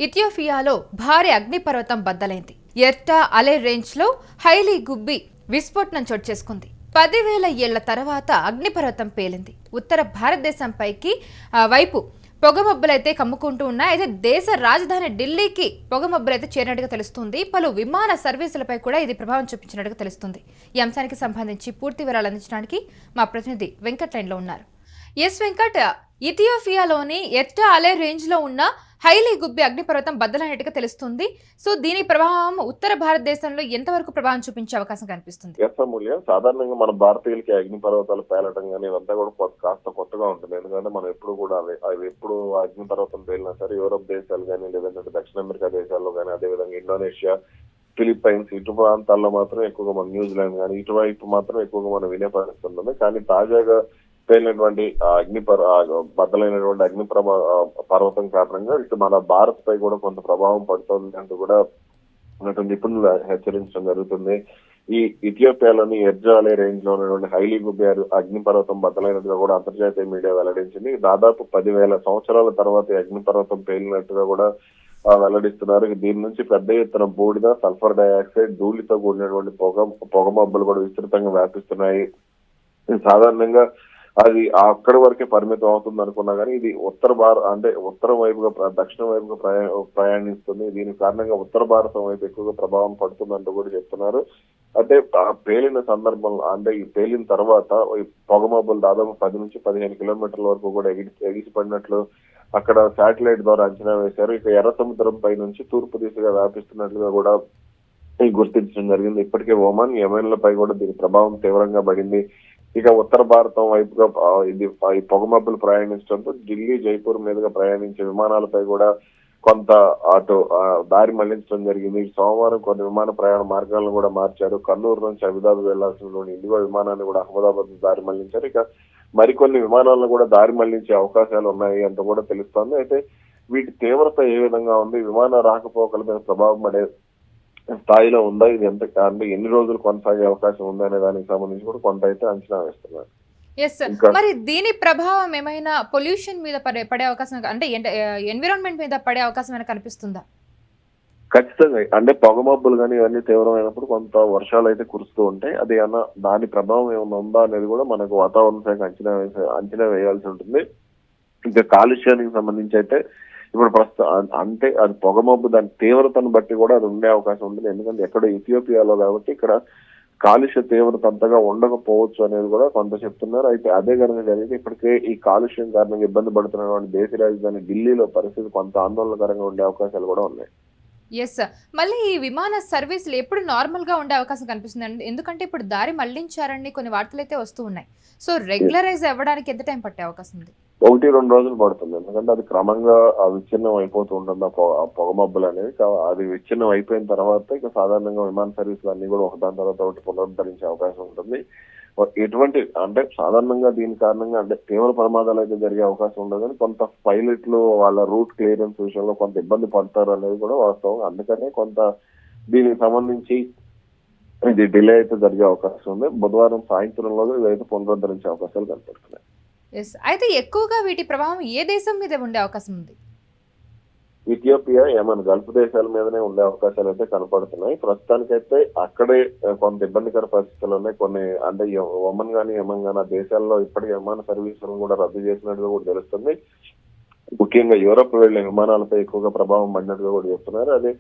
ఇథియోపియాలో భారీ అగ్నిపర్వతం బద్దలైంది. ఎర్టా అలే రేంజ్లో హైలీ గుబ్బి విస్ఫోటనం చోటు చేసుకుంది. 10,000 ఏళ్ల తర్వాత అగ్నిపర్వతం పేలింది. ఉత్తర భారతదేశంపైకి వైపు పొగమబ్బులైతే కమ్ముకుంటూ ఉన్నాయి. అయితే దేశ రాజధాని ఢిల్లీకి పొగమబ్బులైతే చేరినట్టుగా తెలుస్తుంది. పలు విమాన సర్వీసులపై కూడా ఇది ప్రభావం చూపించినట్టుగా తెలుస్తుంది. ఈ అంశానికి సంబంధించి పూర్తి వివరాలు అందించడానికి మా ప్రతినిధి వెంకట్ లైన్లో ఉన్నారు. ఎస్ వెంకట్, ఇథియోపియాలోని ఎర్టా అలే రేంజ్ లో ఉన్న హైలీ గుబ్బి అగ్నిపర్వతం బద్దలైనట్టుగా తెలుస్తుంది. సో దీని ప్రభావం ఉత్తర భారతదేశంలో ఎంతవరకు ప్రభావం చూపించే అవకాశం కనిపిస్తుంది? సాధారణంగా మన భారతీయులకి అగ్నిపర్వతాలు పేలటం కానీ ఇవంతా కూడా కాస్త కొత్తగా ఉంటుంది. ఎందుకంటే మనం ఎప్పుడు కూడా అవి ఎప్పుడు అగ్నిపర్వతం పేలినా సరే యూరోప్ దేశాలు కానీ లేదంటే దక్షిణ అమెరికా దేశాల్లో కానీ అదేవిధంగా ఇండోనేషియా, ఫిలిప్పైన్స్ ఇటు ప్రాంతాల్లో మాత్రం ఎక్కువగా మన న్యూజిలాండ్ కానీ ఇటువైపు మాత్రం ఎక్కువగా మనం వినే పరిస్థితి ఉంటుంది. కానీ తాజాగా పేలినటువంటి బద్దలైనటువంటి పర్వతం కారణంగా ఇటు మన భారత్ పై కూడా కొంత ప్రభావం పడుతుంది అంటూ కూడా నిపుణులు హెచ్చరించడం జరుగుతుంది. ఈ ఇథియోపియాలోని ఎర్టా అలే రేంజ్ లో ఉన్నటువంటి హైలీ గుబ్బి అగ్నిపర్వతం బద్దలైనట్టుగా కూడా అంతర్జాతీయ మీడియా వెల్లడించింది. దాదాపు 10,000 సంవత్సరాల తర్వాత ఈ అగ్నిపర్వతం పేలినట్టుగా కూడా వెల్లడిస్తున్నారు. దీని నుంచి పెద్ద ఎత్తున బూడిద, సల్ఫర్ డైఆక్సైడ్, ధూళితో కూడినటువంటి పొగమబ్బులు కూడా విస్తృతంగా వ్యాపిస్తున్నాయి. సాధారణంగా అది అక్కడి వరకే పరిమితం అవుతుంది అనుకున్నా కానీ ఇది ఉత్తరం వైపుగా దక్షిణ వైపుగా ప్రయాణిస్తుంది. దీని కారణంగా ఉత్తర భారతం వైపు ఎక్కువగా ప్రభావం పడుతుందంటూ కూడా చెప్తున్నారు. అంటే పేలిన సందర్భంలో ఈ పేలిన తర్వాత పొగమబ్బులు దాదాపు 10 నుంచి 15 కిలోమీటర్ల వరకు కూడా ఎగిసిపడినట్లు అక్కడ శాటిలైట్ ద్వారా అంచనా వేశారు. ఇక ఎర్ర సముద్రం పై నుంచి తూర్పు దిశగా వ్యాపిస్తున్నట్లుగా కూడా గుర్తించడం జరిగింది. ఇప్పటికే ఒమాన్, యెమెన్ల పై కూడా దీని ప్రభావం తీవ్రంగా పడింది. ఇక ఉత్తర భారతం వైపుగా ఇది ఈ పొగమబ్బులు ప్రయాణించడంతో ఢిల్లీ, జైపూర్ మీదుగా ప్రయాణించే విమానాలపై కూడా కొంత అటు దారి మళ్లించడం జరిగింది. సోమవారం కొన్ని విమాన ప్రయాణ మార్గాలను కూడా మార్చారు. కన్నూరు నుంచి అబుదాబి వెళ్లాల్సినటువంటి ఇండిగో విమానాన్ని కూడా అహ్మదాబాద్ దారి మళ్లించారు. ఇక మరికొన్ని విమానాలను కూడా దారి మళ్లించే అవకాశాలు ఉన్నాయి అంటూ కూడా తెలుస్తోంది. అయితే వీటి తీవ్రత ఏ విధంగా ఉంది, విమాన రాకపోకల మీద ప్రభావం పడే స్థాయిలో ఉందా, ఇది అంటే ఎన్ని రోజులు కొనసాగే అవకాశం ఉందా అనే దానికి సంబంధించి కూడా కొంత అయితే అంచనా వేస్తున్నారు. మరి దీని ప్రభావం ఏమైనా పొల్యూషన్ మీద పడే అవకాశం, అంటే ఎన్విరాన్మెంట్ మీద పడే అవకాశం ఏమైనా కనిపిస్తుందా? ఖచ్చితంగా. అంటే పొగమబ్బులు కానీ ఇవన్నీ తీవ్రమైనప్పుడు కొంత వర్షాలు అయితే కురుస్తూ ఉంటాయి. అది దాని ప్రభావం ఏమైనా ఉందా అనేది కూడా మనకు వాతావరణ శాఖ అంచనా వేయాల్సి ఉంటుంది. ఇంకా కాలుష్యానికి సంబంధించి అయితే ఇప్పుడు ప్రస్తుతం అంటే అది పొగమబ్బు దాని తీవ్రతను బట్టి కూడా అది ఉండే అవకాశం ఉంటుంది. ఎందుకంటే ఎక్కడో ఇథియోపియాలో కాబట్టి ఇక్కడ కాలుష్య తీవ్రత అంతగా ఉండకపోవచ్చు అనేది కూడా కొంత చెప్తున్నారు. అయితే అదే కనుక జరిగితే ఇప్పటికే ఈ కాలుష్యం కారణంగా ఇబ్బంది పడుతున్నటువంటి దేశ రాజధాని ఢిల్లీలో పరిస్థితి కొంత ఆందోళనకరంగా ఉండే అవకాశాలు కూడా ఉన్నాయి. మళ్ళీ ఈ విమాన సర్వీసులు ఎప్పుడు నార్మల్ గా ఉండే అవకాశం కనిపిస్తుంది? ఎందుకంటే ఇప్పుడు దారి మళ్లించారని కొన్ని వార్తలు అయితే వస్తూ ఉన్నాయి. సో రెగ్యులరైజ్ అవ్వడానికి ఎంత టైం పట్టే అవకాశం ఉంది? 1-2 రోజులు పడుతుంది. ఎందుకంటే అది క్రమంగా విచ్ఛిన్నం అయిపోతూ ఉంటుంది ఆ పొగమబ్బులు అనేవి. అది విచ్ఛిన్నం అయిపోయిన తర్వాత ఇక సాధారణంగా విమాన సర్వీసులు అన్ని కూడా ఒకదాని తర్వాత ఒకటి పునరుద్ధరించే అవకాశం ఉంటుంది. ఎటువంటి సాధారణంగా దీని కారణంగా తీవ్ర ప్రమాదాలు అయితే జరిగే అవకాశం ఉండదు. కానీ కొంత పైలట్లు వాళ్ళ రూట్ క్లియరెన్స్ విషయంలో కొంత ఇబ్బంది పడతారు అనేది కూడా వాస్తవం. అందుకనే కొంత దీనికి సంబంధించి ఇది డిలే అయితే జరిగే అవకాశం ఉంది. బుధవారం సాయంత్రంలో ఇదైతే పునరుద్ధరించే అవకాశాలు కనపడుతున్నాయి. అయితే ఎక్కువగా వీటి ప్రభావం ఏ దేశం మీద ఉండే అవకాశం ఉంది? ఇథియోపియా, యెమెన్ గల్ఫ్ దేశాల మీదనే ఉండే అవకాశాలు అయితే కనపడుతున్నాయి. ప్రస్తుతానికైతే అక్కడే కొంత ఇబ్బందికర పరిస్థితులు ఉన్నాయి. కొన్ని ఒమన్ గానీ యెమెన్ గానీ ఆ దేశాల్లో ఇప్పటికే విమాన సర్వీసులను కూడా రద్దు చేసినట్టుగా కూడా తెలుస్తుంది. ముఖ్యంగా యూరోప్ వెళ్లే విమానాలపై ఎక్కువగా ప్రభావం పడినట్టుగా కూడా చెప్తున్నారు.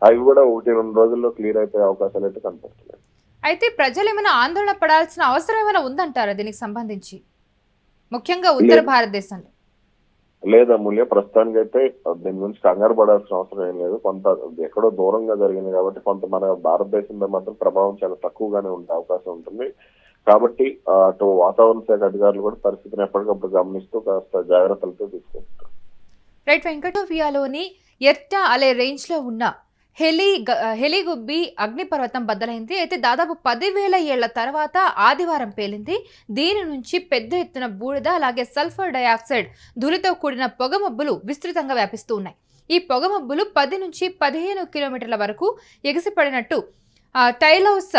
అవి కూడా 1-2 రోజుల్లో క్లియర్ అయిపోయే అవకాశాలు అయితే కనపడుతున్నాయి. అయితే ప్రజలు ఏమైనా ఆందోళన పడాల్సిన అవసరం ఏమైనా ఉందంటారా దీనికి సంబంధించి, ముఖ్యంగా ఉత్తర భారతదేశంలో? లేదమూల్య, ప్రస్తుతానికి అయితే దీని గురించి కంగారు పడాల్సిన అవసరం ఏం లేదు. కొంత ఎక్కడో దూరంగా జరిగింది కాబట్టి కొంత మన భారతదేశంలో మాత్రం ప్రభావం చాలా తక్కువగానే ఉండే అవకాశం ఉంటుంది. కాబట్టి అటు వాతావరణ శాఖ అధికారులు కూడా పరిస్థితిని ఎప్పటికప్పుడు గమనిస్తూ కాస్త జాగ్రత్తలతో తీసుకుంటారు. రైట్ వెంకటోపియాలోని ఎర్టా అలే రేంజ్ లో ఉన్న హెలిగుబ్బి అగ్నిపర్వతం బద్దలైంది. అయితే దాదాపు 10,000 ఏళ్ల తర్వాత ఆదివారం పేలింది. దీని నుంచి పెద్ద ఎత్తున బూడిద, అలాగే సల్ఫర్ డయాక్సైడ్, ధూళితో కూడిన పొగమబ్బులు విస్తృతంగా వ్యాపిస్తూ ఉన్నాయి. ఈ పొగమబ్బులు 10 నుంచి 15 కిలోమీటర్ల వరకు ఎగిసిపడినట్టు Toulouse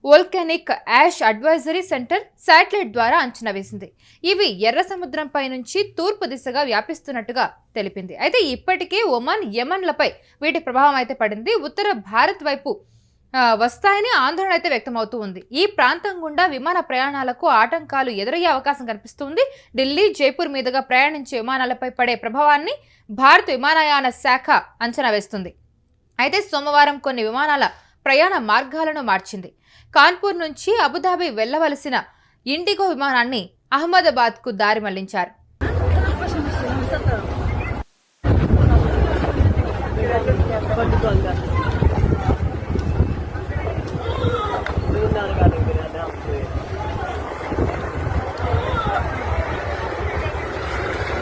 volcanic ash advisory centre satellite ద్వారా అంచనా వేసింది. ఇవి ఎర్ర సముద్రంపై నుంచి తూర్పు దిశగా వ్యాపిస్తున్నట్టుగా తెలిపింది. అయితే ఇప్పటికే ఒమాన్, యెమెన్లపై వీటి ప్రభావం అయితే పడింది. ఉత్తర భారత్ వైపు వస్తాయని ఆందోళన అయితే వ్యక్తమవుతూ ఉంది. ఈ ప్రాంతం గుండా విమాన ప్రయాణాలకు ఆటంకాలు ఎదురయ్యే అవకాశం కనిపిస్తుంది. ఢిల్లీ, జైపూర్ మీదుగా ప్రయాణించే విమానాలపై పడే ప్రభావాన్ని భారత విమానయాన శాఖ అంచనా వేస్తుంది. అయితే సోమవారం కొన్ని విమానాల ప్రయాణ మార్గాలను మార్చింది. కాన్పూర్ నుంచి అబుదాబి వెళ్లవలసిన ఇండిగో విమానాన్ని అహ్మదాబాద్ కు దారి మళ్లించారు.